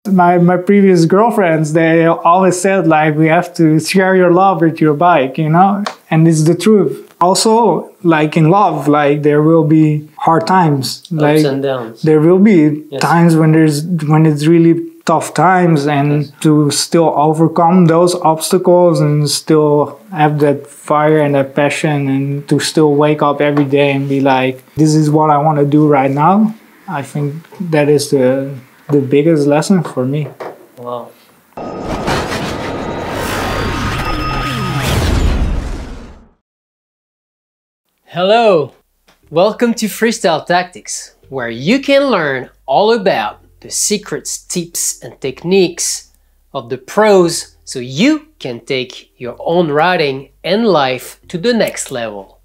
My previous girlfriends, they always said like, we have to share your love with your bike, you know? And it's the truth. Also, like in love, like there will be hard times. Like, ups and downs. There will be times when it's really tough times, and to still overcome those obstacles and still have that fire and that passion, and to still wake up every day and be like, this is what I want to do right now. I think that is the biggest lesson for me. Wow. Hello, welcome to Freestyle Tactics, where you can learn all about the secrets, tips and techniques of the pros so you can take your own riding and life to the next level.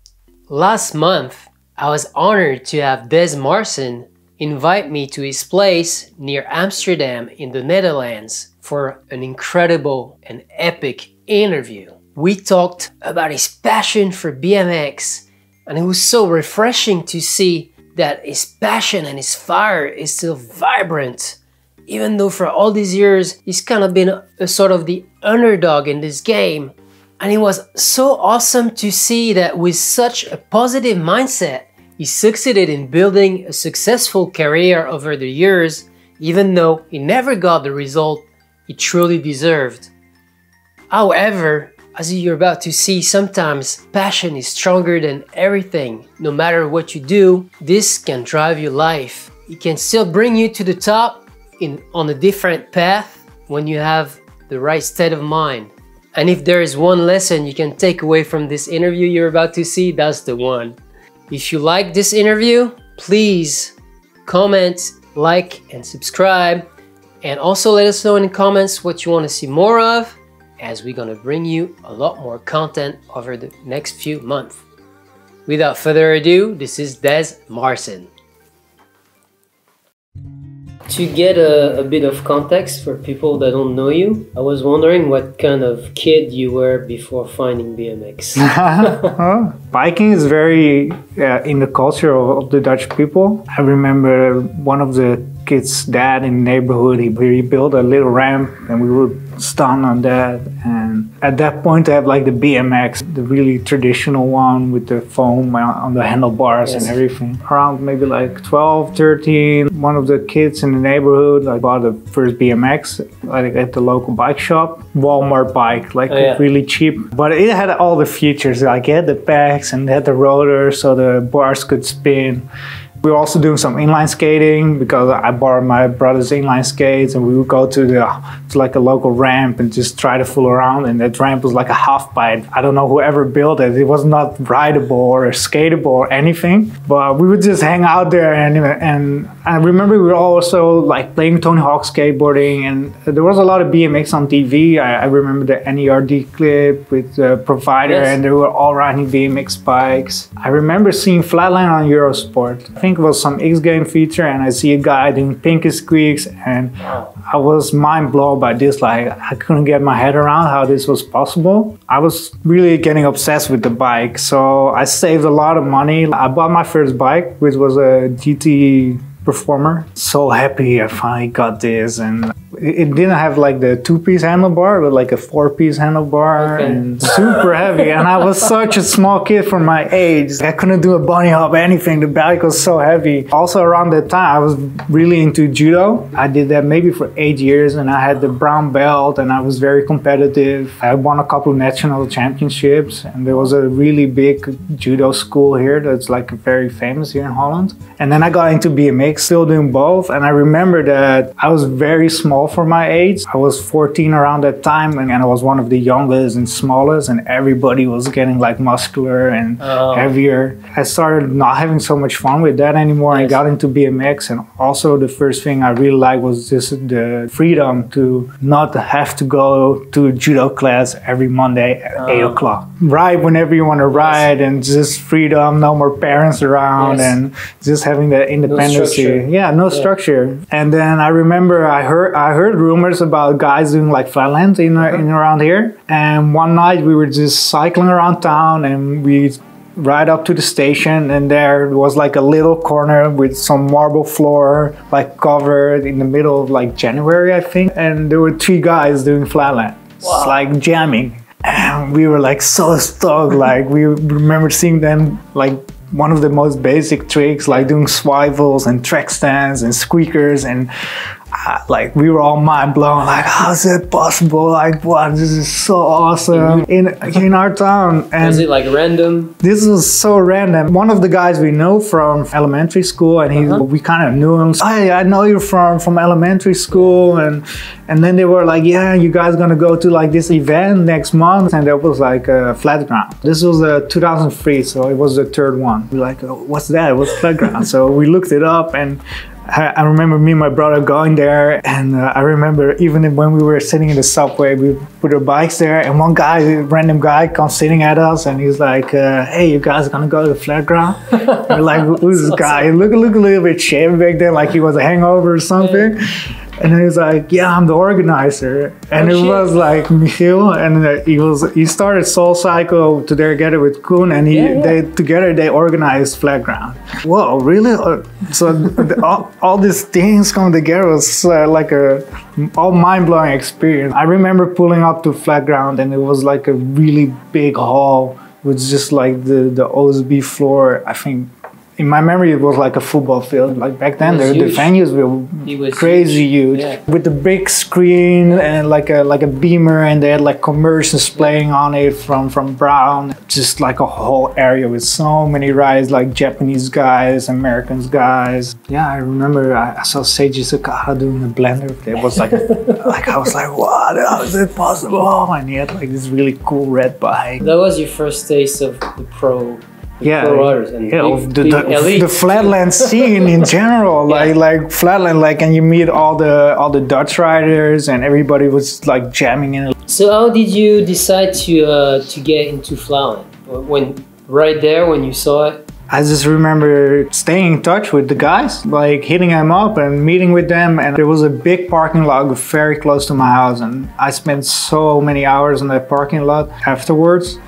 Last month, I was honored to have Dez Maarsen invite me to his place near Amsterdam in the Netherlands for an incredible and epic interview. We talked about his passion for BMX, and it was so refreshing to see that his passion and his fire is still vibrant. Even though for all these years, he's kind of been a sort of the underdog in this game. And it was so awesome to see that with such a positive mindset, he succeeded in building a successful career over the years, even though he never got the result he truly deserved. However, as you're about to see, sometimes passion is stronger than everything. No matter what you do, this can drive your life. It can still bring you to the top on a different path when you have the right state of mind. And if there is one lesson you can take away from this interview you're about to see, that's the one. If you like this interview, please comment, like, and subscribe. And also let us know in the comments what you want to see more of, as we're gonna bring you a lot more content over the next few months. Without further ado, this is Dez Maarsen. To get a bit of context for people that don't know you, I was wondering what kind of kid you were before finding BMX. Biking is very in the culture of the Dutch people. I remember one of the kids' dad in the neighborhood, he built a little ramp and we would stand on that. And at that point I have like the BMX, the really traditional one with the foam on the handlebars and everything. Around maybe like 12, 13, one of the kids in the neighborhood, I bought the first BMX like at the local bike shop. Walmart bike, like really cheap. But it had all the features, like it had the packs and it had the rotor so the bars could spin. We were also doing some inline skating because I borrowed my brother's inline skates, and we would go to like a local ramp and just try to fool around. And that ramp was like a half pipe. I don't know whoever built it. It was not rideable or skatable or anything. But we would just hang out there, and I remember we were also like playing Tony Hawk skateboarding, and there was a lot of BMX on TV. I remember the NERD clip with the Provider, and they were all riding BMX bikes. I remember seeing Flatland on Eurosport. I think it was some X game feature, and I see a guy doing pinky squeaks, and I was mind blown by this. Like, I couldn't get my head around how this was possible. I was really getting obsessed with the bike, so I saved a lot of money. I bought my first bike, which was a GT Performer. So happy I finally got this, and it didn't have like the 2-piece handlebar, but like a 4-piece handlebar, and super heavy. And I was such a small kid for my age. I couldn't do a bunny hop, anything. The bike was so heavy. Also around that time, I was really into judo. I did that maybe for 8 years, and I had the brown belt, and I was very competitive. I won a couple of national championships, and there was a really big judo school here that's like very famous here in Holland. And then I got into BMX, still doing both. And I remember that I was very small for my age. I was 14 around that time, and I was one of the youngest and smallest, and everybody was getting like muscular and heavier. I started not having so much fun with that anymore. I got into BMX, and also the first thing I really liked was just the freedom to not have to go to a judo class every Monday at 8 o'clock. Ride whenever you want to ride, and just freedom, no more parents around, and just having that independence. No structure. And then I remember I heard rumors about guys doing like FLATLAND in around here. And one night we were just cycling around town, and we right up to the station, and there was like a little corner with some marble floor, like covered in the middle of like January, I think. And there were 3 guys doing flatland, Wow. like jamming. And we were like so stoked, like we remember seeing them like one of the most basic tricks, like doing swivels and track stands and squeakers, and like we were all mind blown, like how's it possible, like what, this is so awesome in our town. And was it like random? this was so random. One of the guys we know from elementary school, and we kind of knew him. Hey, I know you from elementary school, and then they were like, yeah, you guys gonna go to like this event next month, and that was like a flat ground. This was 2003, so it was the 3rd one. We're like, oh, what's that? What's flat ground? So we looked it up, and I remember me and my brother going there, and I remember even when we were sitting in the subway, we put our bikes there, and one guy, a random guy, comes sitting at us, and he's like, hey, you guys gonna go to the flat ground? We're like, who's this guy? He looked a little bit shaved back then, like he was a hangover or something. And he was like, yeah, I'm the organizer. And it was like Michiel, and he started Soul Cycle together with Koen, and they organized Flat Ground. Whoa, really? So all these things come together was like a all mind-blowing experience. I remember pulling up to Flat Ground, and it was like a really big hall with just like the OSB floor. I think in my memory, it was like a football field. Like back then, the venues were crazy huge. Yeah. With the big screen and like a beamer, and they had like commercials playing on it from Brown. Just like a whole area with so many rides, like Japanese guys, Americans guys. Yeah, I remember I saw Seiji Sakata doing a blender. It was like, like I was like, what? How is it possible? And he had like this really cool red bike. That was your first taste of the pro. Yeah, and the flatland scene in general, like flatland, like, and you meet all the Dutch riders, and everybody was like jamming in it. So how did you decide to get into flatland? When when you saw it? I just remember staying in touch with the guys, like hitting them up and meeting with them. And there was a big parking lot very close to my house, and I spent so many hours in that parking lot afterwards.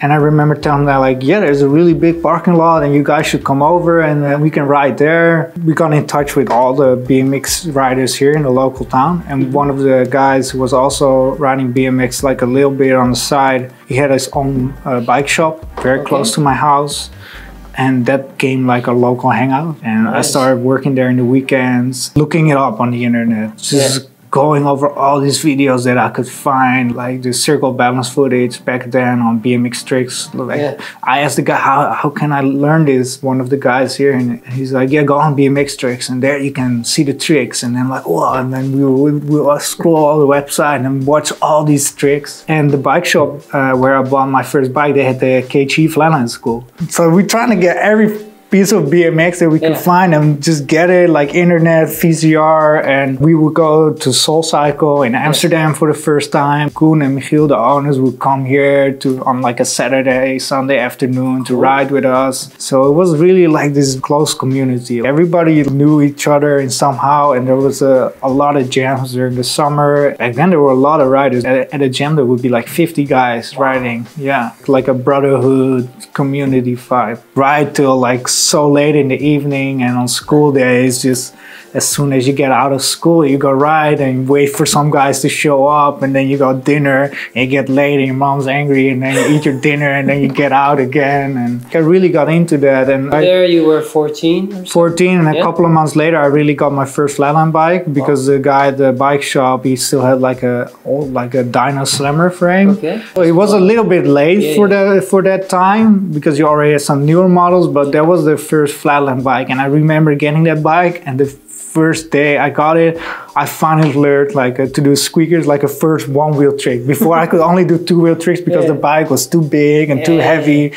And I remember telling them like, yeah, there's a really big parking lot, and you guys should come over, and then we can ride there. We got in touch with all the BMX riders here in the local town. And one of the guys who was also riding BMX like a little bit on the side, he had his own bike shop very close to my house. And that became like a local hangout. And I started working there in the weekends, looking it up on the internet. Just going over all these videos that I could find, like the circle balance footage back then on BMX tricks. Like I asked the guy, how can I learn this? One of the guys here, and he's like, yeah, go on BMX tricks, and there you can see the tricks. And then like, whoa, and then we will scroll all the website and watch all these tricks. And the bike shop where I bought my first bike, they had the KG Flatland School. So we're trying to get every piece of BMX that we could find and just get it, like internet, VCR, and we would go to Soul Cycle in Amsterdam for the first time. Koen and Michiel, the owners, would come here on like a Saturday, Sunday afternoon to ride with us. So it was really like this close community. Everybody knew each other and somehow, and there was a lot of jams during the summer. Back then there were a lot of riders. At a jam there would be like 50 guys riding. Yeah, like a brotherhood community vibe. Ride till like so late in the evening, and on school days, just as soon as you get out of school, you go ride and wait for some guys to show up, and then you go dinner, and you get late and your mom's angry, and then you eat your dinner, and then you get out again. And I really got into that. And there you were 14 or 14, and a couple of months later I really got my first flatland bike, because the guy at the bike shop, he still had like a dyno slammer frame. So it was a little bit late for that time, because you already had some newer models, but that was the first flatland bike. And I remember getting that bike, and the first day I got it, I finally learned like to do squeakers, like a first one-wheel trick. Before I could only do two-wheel tricks because the bike was too big and too heavy.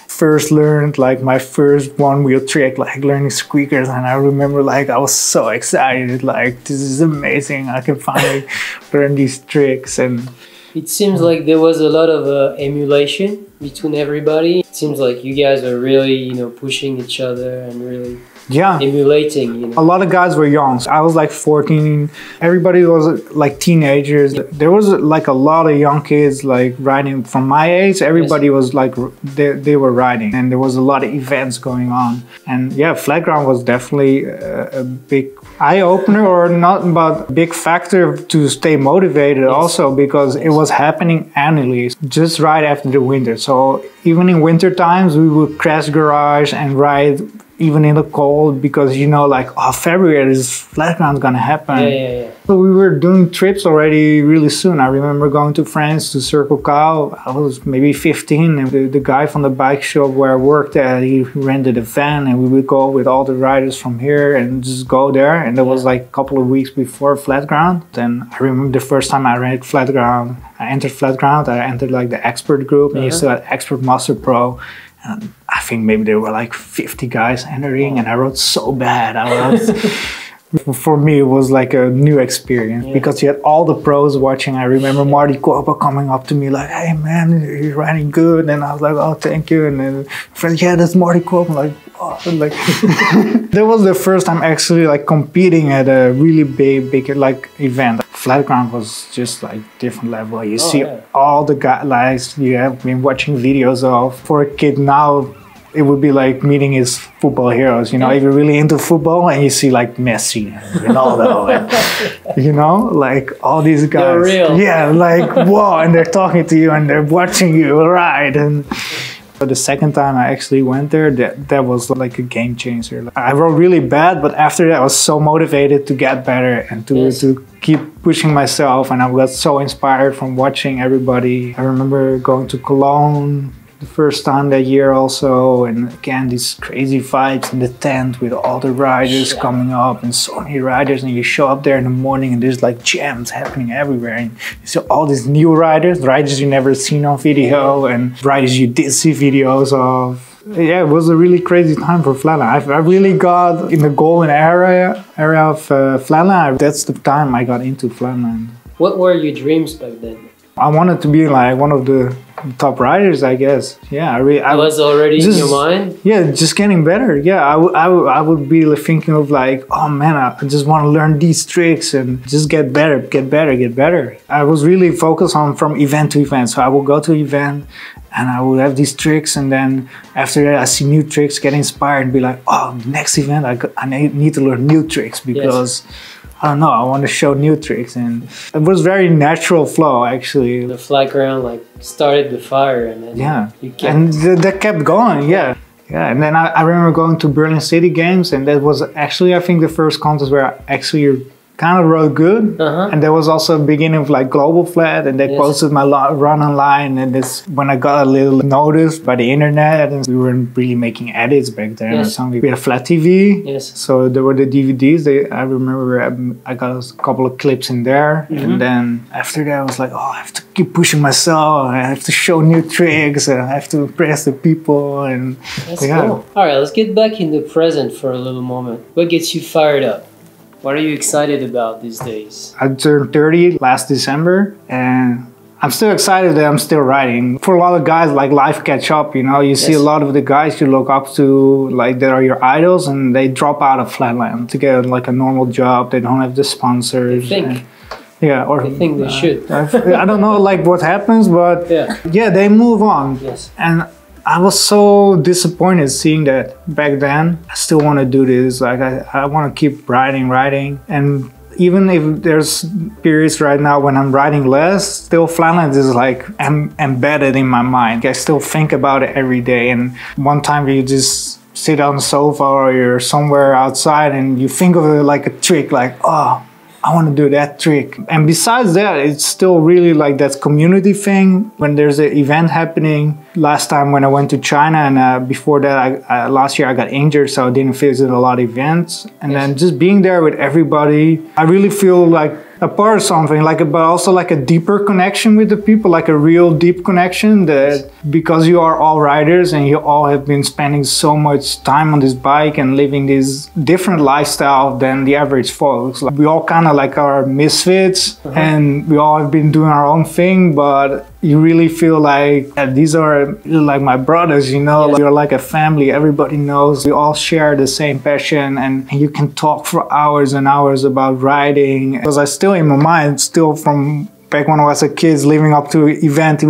First learned like my first one-wheel trick, like learning squeakers, and I remember like I was so excited, like this is amazing, I can finally learn these tricks. And It seems like there was a lot of emulation between everybody. It seems like you guys are really, you know, pushing each other and really emulating, you know. A lot of guys were young. So I was like 14. Everybody was like teenagers. There was like a lot of young kids like riding from my age. Everybody was like, they were riding, and there was a lot of events going on. And yeah, flat ground was definitely a big eye-opener, or not, but big factor to stay motivated also, because it was happening annually, just right after the winter. So even in winter times, we would crash garage and ride even in the cold, because you know, like, oh, February is flat ground gonna happen. So we were doing trips already really soon. I remember going to France to Circle K. I was maybe 15, and the guy from the bike shop where I worked at, he rented a van, and we would go with all the riders from here and just go there. And that was like a couple of weeks before flat ground. Then I remember the first time I ran flat ground, I entered flat ground, I entered like the expert group, and you still had Expert Master Pro. And I think maybe there were like 50 guys entering, and I rode so bad. For me, it was like a new experience, because you had all the pros watching. I remember Marty Korpa coming up to me like, "Hey man, you're riding good." And I was like, "Oh, thank you." And then friend, "Yeah, that's Marty Korpa." I'm like, oh, like that was the first time actually like competing at a really big like event. Flat ground was just like different level. You see all the guys you have been watching videos of. For a kid now, it would be like meeting his football heroes. You know, if you're really into football and you see like Messi and Ronaldo, and, you know, like all these guys. They're real. Yeah, like whoa, and they're talking to you and they're watching you ride. And the second time I actually went there, that was like a game changer. I rode really bad, but after that I was so motivated to get better and to keep pushing myself, and I got so inspired from watching everybody. I remember going to Cologne the first time that year also, and again these crazy vibes in the tent with all the riders coming up, and so many riders, and you show up there in the morning and there's like jams happening everywhere, and you see all these new riders you never seen on video, and riders you did see videos of. Yeah, it was a really crazy time for Flatland. I really got in the golden area of Flatland. That's the time I got into Flatland. What were your dreams back then? I wanted to be like one of the top riders, I guess. Yeah, I was already in your mind? Yeah, just getting better. Yeah, I would be thinking of like, oh man, I just want to learn these tricks and just get better, get better, get better. I was really focused on from event to event. So I would go to event and I would have these tricks, and then after that I see new tricks, get inspired and be like, oh, next event I need to learn new tricks, because I don't know, I want to show new tricks. And it was very natural flow actually. The flat ground like started the fire, and then you kept... and that kept going. Yeah, and then I remember going to Berlin City Games, and that was actually I think the first contest where I actually kind of rode good. And there was also a beginning of like Global Flat, and they posted my run online, and that's when I got a little noticed by the internet, and we weren't really making edits back then or something. We had a flat TV, so there were the DVDs. I remember I got a couple of clips in there, and then after that I was like, oh, I have to keep pushing myself, I have to show new tricks, and I have to impress the people. And that's cool. All right, let's get back in the present for a little moment. What gets you fired up? What are you excited about these days? I turned 30 last December, and I'm still excited that I'm still riding. For a lot of guys, like life catch up, you know, you see a lot of the guys you look up to, like that are your idols, and they drop out of Flatland to get like a normal job. They don't have the sponsors. They think. Or I think they should. I don't know like what happens, but yeah, they move on. And I was so disappointed seeing that back then. I still want to do this. Like I want to keep riding. And even if there's periods right now when I'm riding less, still Flatland is like embedded in my mind. I still think about it every day. And one time you just sit on the sofa or you're somewhere outside and you think of it like a trick, like, oh, I want to do that trick. And besides that, it's still really like that community thing. When there's an event happening, last time when I went to China, and before that, last year I got injured, so I didn't visit a lot of events. And then just being there with everybody, I really feel like a part of something, like, but also like a deeper connection with the people, like a real deep connection that because you are all riders and you all have been spending so much time on this bike and living this different lifestyle than the average folks. Like, we all kind of like are misfits and we all have been doing our own thing, but you really feel like these are like my brothers, you know, like, you're like a family, everybody knows, we all share the same passion and you can talk for hours and hours about riding. Because I still in my mind, still from back when I was a kid, living up to event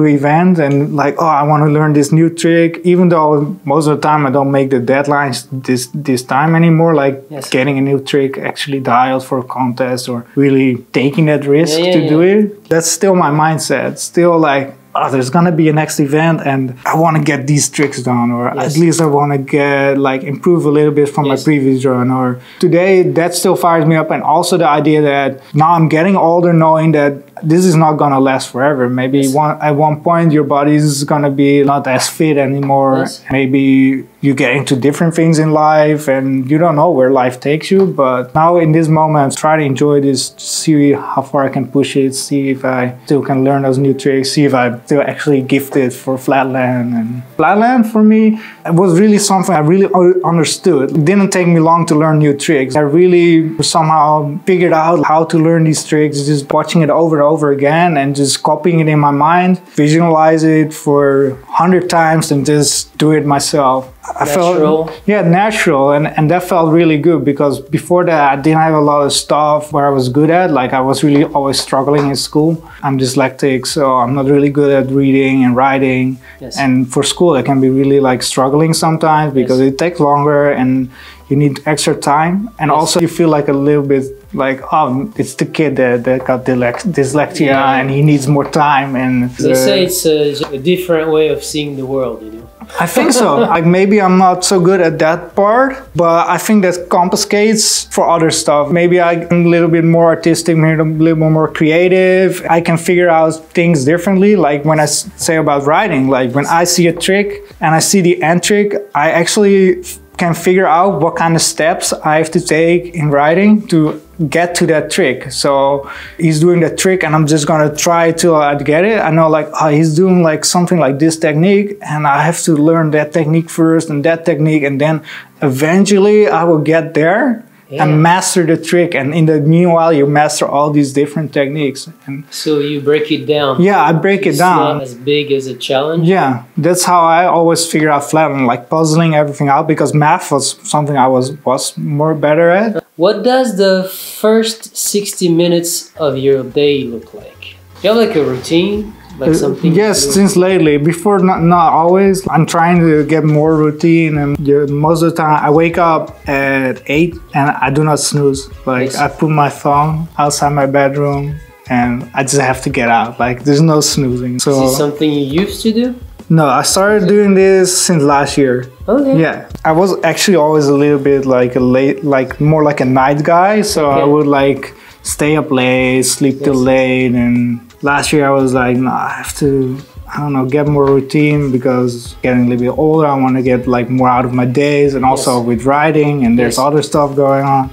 and like, oh, I want to learn this new trick, even though most of the time I don't make the deadlines this time anymore, like getting a new trick actually dialed for a contest or really taking that risk to do it. That's still my mindset, still like, oh, there's gonna be a next event and I want to get these tricks done, or at least I want to get like improve a little bit from my previous run. Or today, that still fires me up, and also the idea that now I'm getting older, knowing that this is not gonna last forever. Maybe at one point your body is gonna be not as fit anymore. Maybe you get into different things in life and you don't know where life takes you. But now in this moment, try to enjoy this, see how far I can push it, see if I still can learn those new tricks, see if I'm still actually gifted for Flatland. And Flatland for me, it was really something I really understood. It didn't take me long to learn new tricks. I really somehow figured out how to learn these tricks, just watching it over and over again and just copying it in my mind, visualize it for 100 times and just do it myself. I felt natural, and that felt really good, because before that I didn't have a lot of stuff where I was good at. Like, I was really always struggling in school. I'm dyslexic, so I'm not really good at reading and writing. And for school I can be really like struggling sometimes because it takes longer and you need extra time, and also you feel like a little bit like, oh, it's the kid that got dyslexia and he needs more time. And they say it's a different way of seeing the world, you know. I think so. Like, maybe I'm not so good at that part, but I think that compensates for other stuff. Maybe I'm a little bit more artistic, maybe a little bit more creative. I can figure out things differently. Like when I say about writing, like when I see a trick and I see the end trick, I actually can figure out what kind of steps I have to take in writing to get to that trick. So he's doing that trick and I'm just gonna try till I get it. I know like, oh, he's doing like something like this technique and I have to learn that technique first and that technique, and then eventually I will get there and master the trick, and in the meanwhile you master all these different techniques. And so you break it down. Yeah, I break it down. Not as big as a challenge. Yeah, that's how I always figure out Flatland, like puzzling everything out, because math was something I was more better at. What does the first 60 minutes of your day look like? Do you have like a routine? Like something? Yes, since lately. Before, not always. I'm trying to get more routine, and most of the time I wake up at 8 and I do not snooze. Like, I put my phone outside my bedroom and I just have to get out. Like, there's no snoozing. So, is this something you used to do? No, I started doing this since last year. Okay. Yeah, I was actually always a little bit like more like a night guy. So I would like stay up late, sleep till late, and last year I was like, no, I have to, I don't know, get more routine, because getting a little bit older, I want to get like more out of my days, and also with writing, and there's other stuff going on.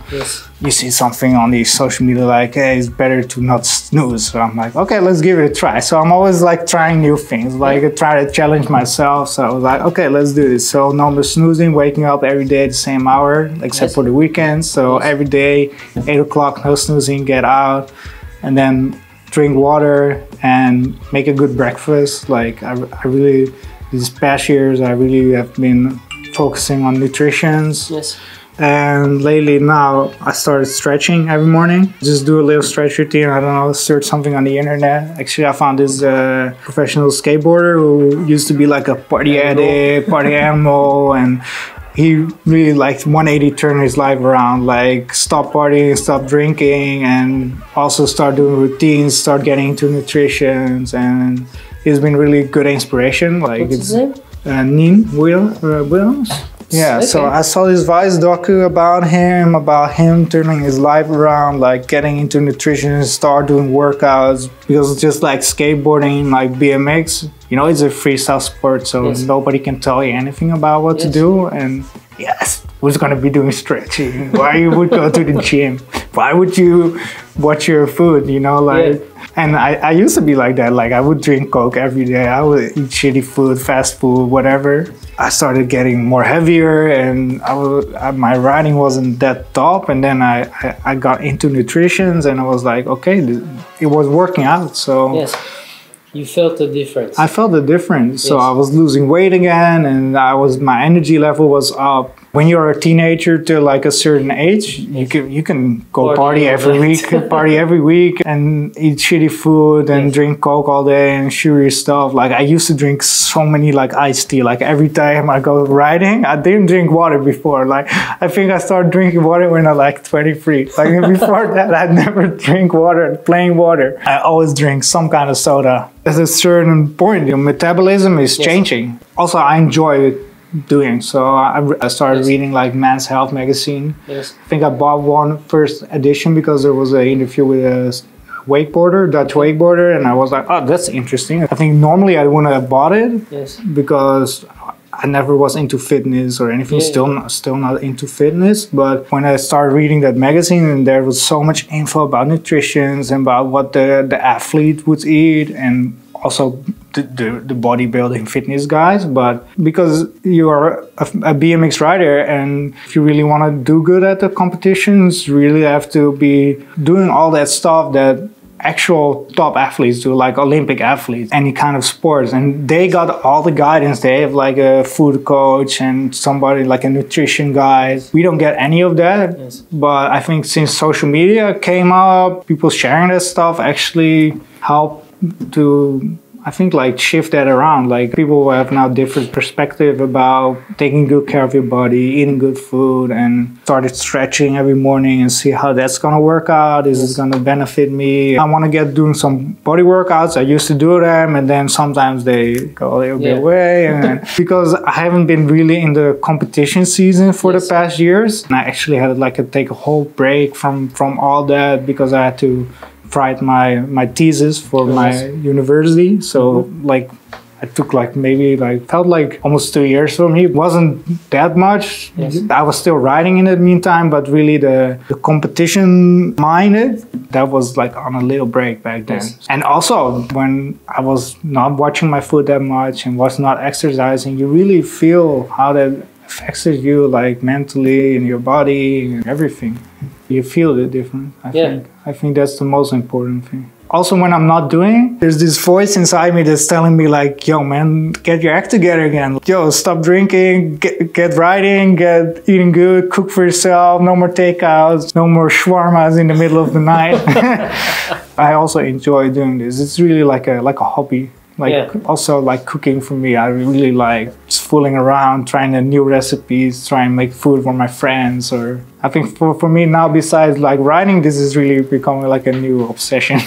You see something on the social media like, hey, it's better to not snooze. So I'm like, okay, let's give it a try. So I'm always like trying new things, like I try to challenge myself. So I was like, okay, let's do this. So no more snoozing, waking up every day at the same hour, except for the weekends. So every day, 8 o'clock, no snoozing, get out, and then drink water and make a good breakfast. Like I really, these past years, I really have been focusing on nutrition. And lately now I started stretching every morning. Just do a little stretch routine. I don't know, search something on the internet. Actually, I found this professional skateboarder who used to be like a party addict, party animal, and he really like 180 turned his life around, like stop partying, stop drinking, and also start doing routines, start getting into nutrition, and he's been really good inspiration. Like, what's his name? Neen Williams. Yeah, so I saw this Vice docu about him turning his life around, like getting into nutrition, start doing workouts, because just like skateboarding, like BMX, you know, it's a freestyle sport, so nobody can tell you anything about what to do. And yes, who's gonna be doing stretching? Why you would go to the gym? Why would you watch your food, you know, like, and I used to be like that, like I would drink Coke every day, I would eat shitty food, fast food, whatever. I started getting more heavier and my riding wasn't that top, and then I got into nutrition and I was like, okay, it was working out, so. Yes. You felt the difference. I felt the difference. So I was losing weight again, and my energy level was up. When you're a teenager to like a certain age, you can go party every week and eat shitty food and drink Coke all day and sugary stuff. Like I used to drink so many like iced tea. Like every time I go riding, I didn't drink water before. Like I think I started drinking water when I was like 23. Like before that, I'd never drink water, plain water. I always drink some kind of soda. At a certain point, your metabolism is changing. Also, I enjoy doing so. I started reading like Men's Health magazine. I think I bought one first edition because there was an interview with a wakeboarder, Dutch wakeboarder, and I was like, oh, that's interesting. I think normally I wouldn't have bought it because I never was into fitness or anything, still not into fitness. But when I started reading that magazine, and there was so much info about nutrition and about what the athlete would eat, and also the bodybuilding fitness guys. But because you are a BMX rider, and if you really want to do good at the competitions, you really have to be doing all that stuff that actual top athletes do, like Olympic athletes, any kind of sports, and they got all the guidance. They have like a food coach and somebody like a nutrition guy. We don't get any of that, but I think since social media came up, people sharing that stuff actually help to, I think, like shift that around. Like people have now different perspective about taking good care of your body, eating good food, and started stretching every morning and see how that's gonna work out. Is it gonna benefit me? I want to get doing some body workouts. I used to do them, and then sometimes they go a little bit away. And because I haven't been really in the competition season for the past years, and I actually had like to take a whole break from all that because I had to write my thesis for my university. So like I took like maybe like felt like almost 2 years for me. It wasn't that much. I was still riding in the meantime, but really the competition minded, that was like on a little break back then. And also when I was not watching my food that much and was not exercising, you really feel how that affects you, like mentally in your body and everything. You feel the difference. I think that's the most important thing. Also, when I'm not doing, there's this voice inside me that's telling me like, yo man, get your act together again. Yo, stop drinking, get riding, get eating good, cook for yourself, no more takeouts, no more shawarmas in the middle of the night. I also enjoy doing this. It's really like a hobby. Like also like cooking for me, I really like just fooling around, trying new recipes, trying to make food for my friends. Or I think for me now, besides like writing, this is really becoming like a new obsession.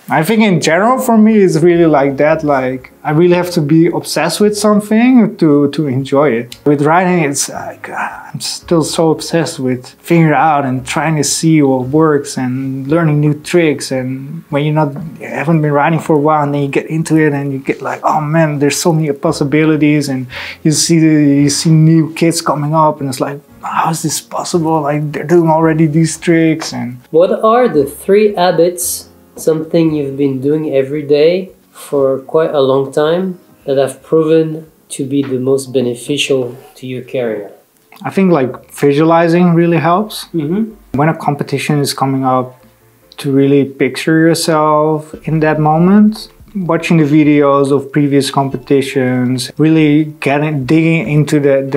I think in general for me it's really like that. Like I really have to be obsessed with something to enjoy it. With writing, it's like I'm still so obsessed with figuring out and trying to see what works and learning new tricks. And when you haven't been writing for a while, and then you get into it and you get like, oh man, there's so many possibilities, and you see new kids coming up, and it's like, how is this possible? Like they're doing already these tricks. And what are the 3 habits, something you've been doing every day for quite a long time, that have proven to be the most beneficial to your career? I think like visualizing really helps. When a competition is coming up, to really picture yourself in that moment. Watching the videos of previous competitions, really digging into that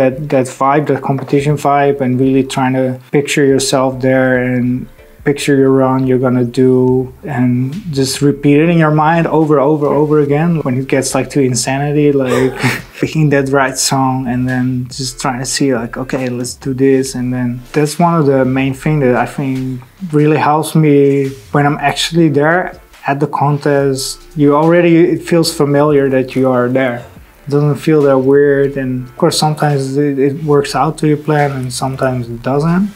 vibe, that competition vibe, and really trying to picture yourself there and picture your run you're gonna do, and just repeat it in your mind over again. When it gets like to insanity, like picking that right song and then just trying to see like, okay, let's do this. And then that's one of the main things that I think really helps me when I'm actually there at the contest. It feels familiar that you are there. It doesn't feel that weird, and of course sometimes it works out to your plan and sometimes it doesn't.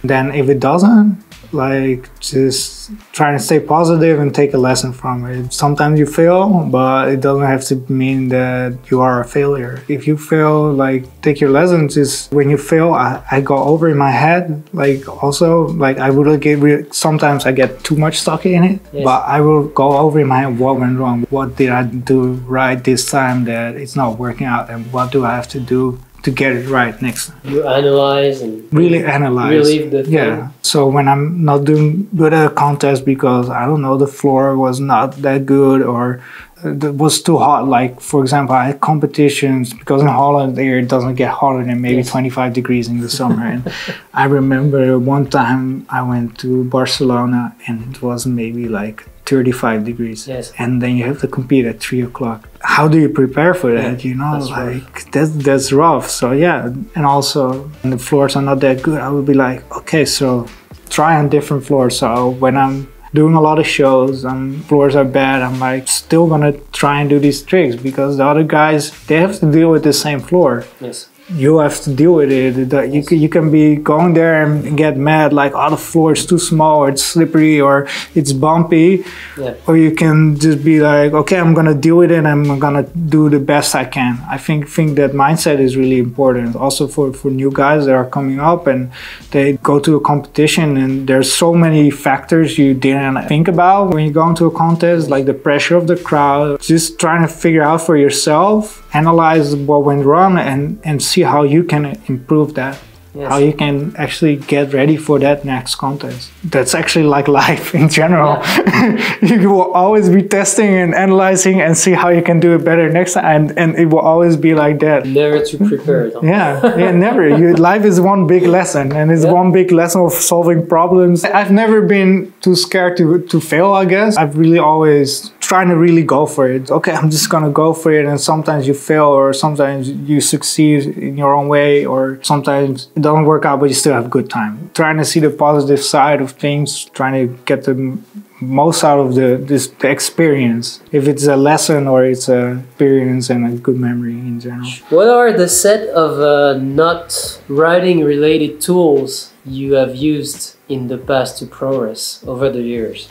Then if it doesn't, like just trying to stay positive and take a lesson from it. Sometimes you fail, but it doesn't have to mean that you are a failure. If you fail, like take your lessons. Is when you fail, I go over in my head. Like also, like I would get sometimes I get too much stuck in it, yes. But I will go over in my head what went wrong, what did I do right this time that it's not working out, and what do I have to do to get it right next time. You analyze and really analyze. Relieve the thing. Yeah. So when I'm not doing good at a contest because I don't know, the floor was not that good or it was too hot. Like for example, I had competitions because in Holland here it doesn't get hotter than maybe 25 degrees in the summer. And I remember one time I went to Barcelona and it was maybe like 35 degrees. Yes. And then you have to compete at 3 o'clock. How do you prepare for that? You know, like that's rough. So yeah, and also when the floors are not that good, I would be like, okay, so try on different floors. So when I'm doing a lot of shows and floors are bad, I'm like still gonna try and do these tricks because the other guys, they have to deal with the same floor. Yes. You have to deal with it. You can be going there and get mad like, oh, the floor is too small, or it's slippery, or it's bumpy. Yeah. Or you can just be like, okay, I'm gonna deal with it and I'm gonna do the best I can. I think that mindset is really important. Also for new guys that are coming up and they go to a competition and there's so many factors you didn't think about when you go into a contest, like the pressure of the crowd, just trying to figure out for yourself, analyze what went wrong and see how you can improve that. Yes. How you can actually get ready for that next contest. That's actually like life in general. Yeah. You will always be testing and analyzing and see how you can do it better next time, and it will always be like that. Never too prepared. Yeah, never. Life is one big lesson, and it's one big lesson of solving problems. I've never been too scared to fail, I guess. I've really always trying to really go for it. Okay, I'm just gonna go for it, and sometimes you fail, or sometimes you succeed in your own way, or sometimes it doesn't work out, but you still have a good time. Trying to see the positive side of things, trying to get the most out of the experience. If it's a lesson or it's an experience and a good memory in general. What are the set of not riding related tools you have used in the past to progress over the years?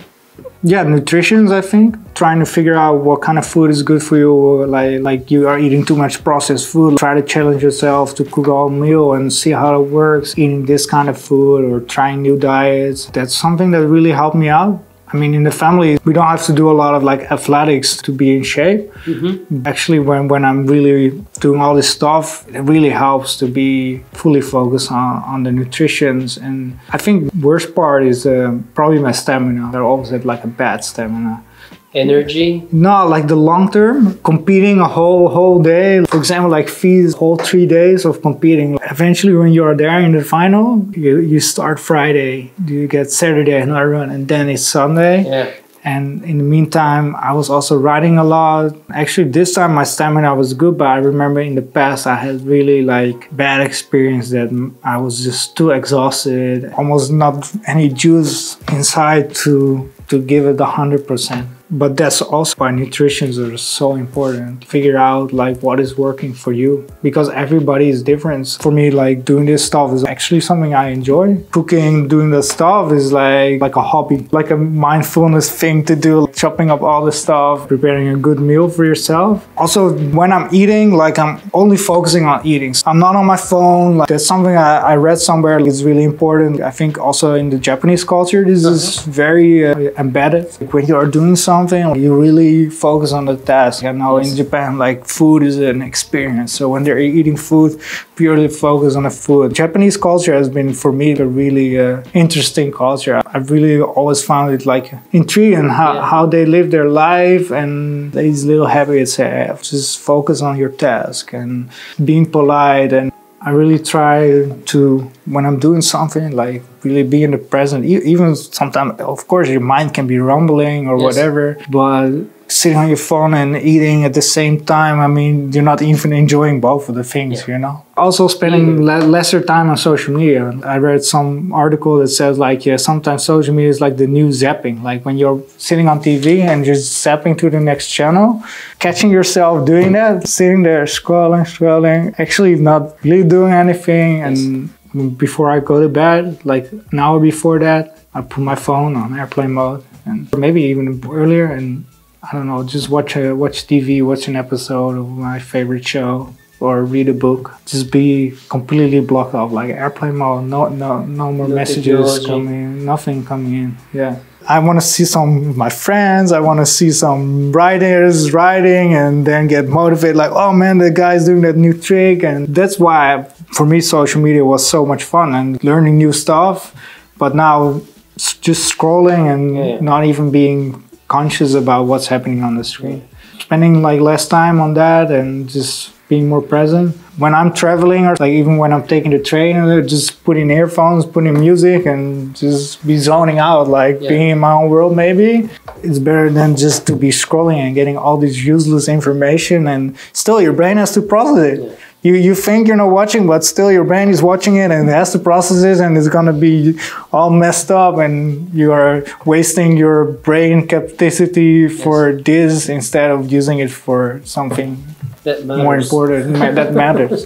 Yeah, nutrition, I think. Trying to figure out what kind of food is good for you. Like you are eating too much processed food. Try to challenge yourself to cook a whole meal and see how it works. Eating this kind of food or trying new diets. That's something that really helped me out. I mean, in the family, we don't have to do a lot of like athletics to be in shape. Mm-hmm. Actually, when I'm really doing all this stuff, it really helps to be fully focused on the nutrition. And I think the worst part is probably my stamina. I always had like a bad stamina. Energy? No, like the long term, competing a whole day. For example, like feed whole 3 days of competing. Eventually, when you are there in the final, you start Friday, you get Saturday another run, and then it's Sunday. Yeah. And in the meantime, I was also riding a lot. Actually, this time my stamina was good, but I remember in the past I had really like bad experience that I was just too exhausted, almost not any juice inside to give it 100%. But that's also why nutritions are so important. Figure out like what is working for you, because everybody is different. For me, like doing this stuff is actually something I enjoy. Cooking, doing the stuff is like a hobby, like a mindfulness thing to do. Like chopping up all the stuff, preparing a good meal for yourself. Also, when I'm eating, like I'm only focusing on eating. I'm not on my phone. Like that's something I read somewhere. It's really important. I think also in the Japanese culture, this is very embedded. Like when you are doing something, you really focus on the task. I know in Japan, like food is an experience. So when they're eating food, purely focus on the food. Japanese culture has been, for me, a really interesting culture. I've really always found it like intriguing how they live their life and these little habits have. Just focus on your task and being polite. And I really try to, when I'm doing something, like really be in the present. Even sometimes, of course, your mind can be rumbling or whatever, but sitting on your phone and eating at the same time, I mean, you're not even enjoying both of the things, you know? Also spending lesser time on social media. I read some article that says like, sometimes social media is like the new zapping. Like when you're sitting on TV and just zapping to the next channel, catching yourself doing that, sitting there scrolling, actually not really doing anything and before I go to bed, like an hour before that, I put my phone on airplane mode, and maybe even earlier, and I don't know, just watch TV, watch an episode of my favorite show, or read a book. Just be completely blocked off, like airplane mode. No more messages coming, nothing coming in. Yeah. I want to see some of my friends. I want to see some riders riding and then get motivated, like, oh man, the guy's doing that new trick. And that's why, for me, social media was so much fun and learning new stuff. But now, just scrolling and not even being conscious about what's happening on the screen. Spending like less time on that and just being more present. When I'm traveling, or like even when I'm taking the train, just put in earphones, put in music, and just be zoning out, like being in my own world. Maybe it's better than just to be scrolling and getting all this useless information, and still your brain has to process it. You think you're not watching, but still your brain is watching it and it has to process it, and it's gonna be all messed up, and you are wasting your brain capacity for this instead of using it for something more important that matters.